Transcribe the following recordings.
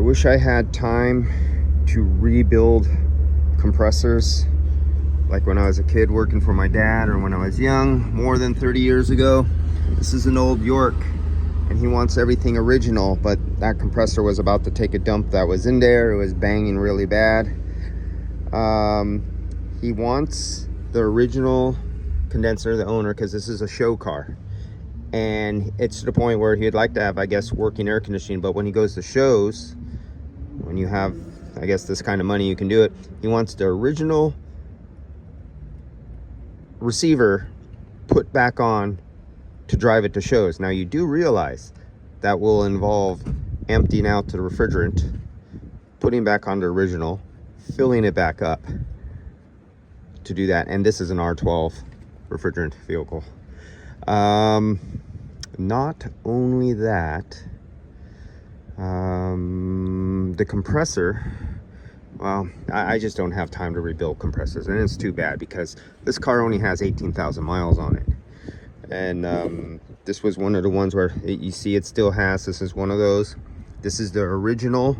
wish I had time to rebuild compressors like when I was a kid working for my dad, or when I was young, more than 30 years ago. This is an old York, and he wants everything original, but that compressor was about to take a dump that was in there. It was banging really bad. He wants the original condenser, the owner, because this is a show car. And it's to the point where he'd like to have, I guess, working air conditioning, but when he goes to shows, when you have, I guess, this kind of money, you can do it. He wants the original receiver put back on to drive it to shows. Now, you do realize that will involve emptying out the refrigerant, putting back on the original, filling it back up to do that. And this is an R12 refrigerant vehicle. Not only that, the compressor, well, I just don't have time to rebuild compressors, and it's too bad because this car only has 18,000 miles on it. And this was one of the ones where you see it still has, this is one of those. This is the original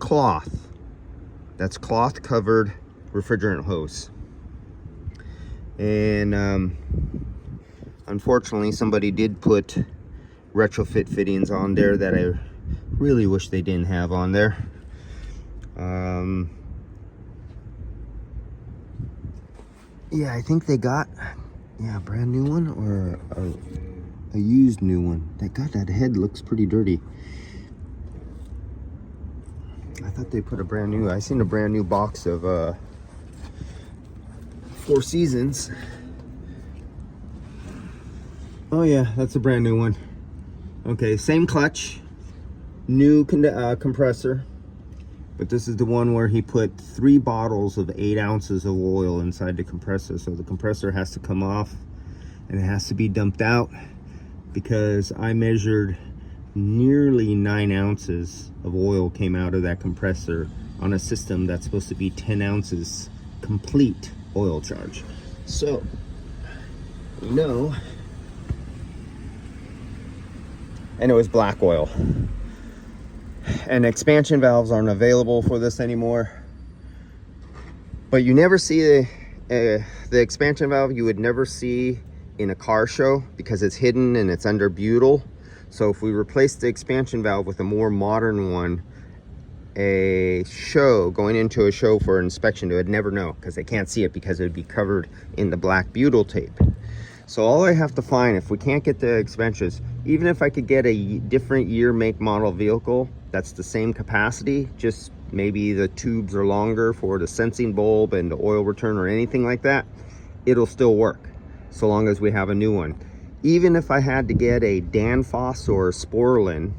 cloth. That's cloth covered refrigerant hose. And unfortunately, somebody did put retrofit fittings on there that I really wish they didn't have on there. Yeah, I think they got a brand new one or a used new one. That head looks pretty dirty. I thought they put a brand new, I seen a brand new box of Four Seasons. Oh yeah, that's a brand new one. Okay, same clutch, new compressor, but this is the one where he put 3 bottles of 8 ounces of oil inside the compressor. So the compressor has to come off and it has to be dumped out, because I measured nearly 9 ounces of oil came out of that compressor on a system that's supposed to be 10 ounces complete oil charge. So, no. And it was black oil. And expansion valves aren't available for this anymore. But you never see the expansion valve, you would never see in a car show because it's hidden and it's under butyl. So if we replace the expansion valve with a more modern one, going into a show for inspection, they would never know because they can't see it because it would be covered in the black butyl tape. So all I have to find, if we can't get the expansions, even if I could get a different year, make, model vehicle that's the same capacity, just maybe the tubes are longer for the sensing bulb and the oil return or anything like that, it'll still work so long as we have a new one. Even if I had to get a Danfoss or a Sporlan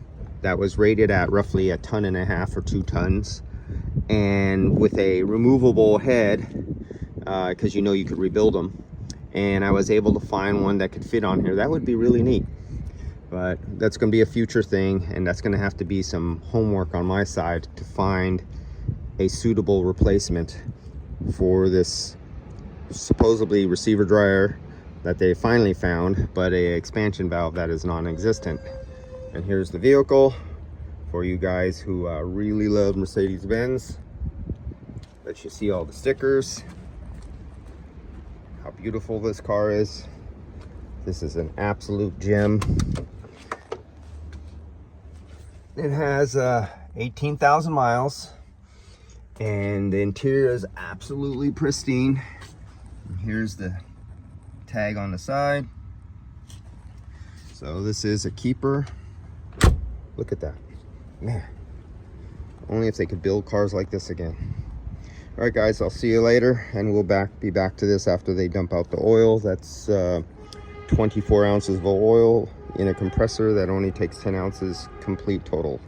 that was rated at roughly 1.5 tons or 2 tons, and with a removable head, because you could rebuild them, and I was able to find one that could fit on here, that would be really neat. But that's going to be a future thing, and that's going to have to be some homework on my side to find a suitable replacement for this supposedly receiver dryer that they finally found, but a expansion valve that is non-existent. And here's the vehicle for you guys who really love Mercedes-Benz. Let you see all the stickers, how beautiful this car is. This is an absolute gem. It has 18,000 miles, and the interior is absolutely pristine. And here's the tag on the side. So this is a keeper. Look at that, man. Only if they could build cars like this again. All right, guys, I'll see you later, and we'll be back to this after they dump out the oil. That's 24 ounces of oil in a compressor that only takes 10 ounces complete total.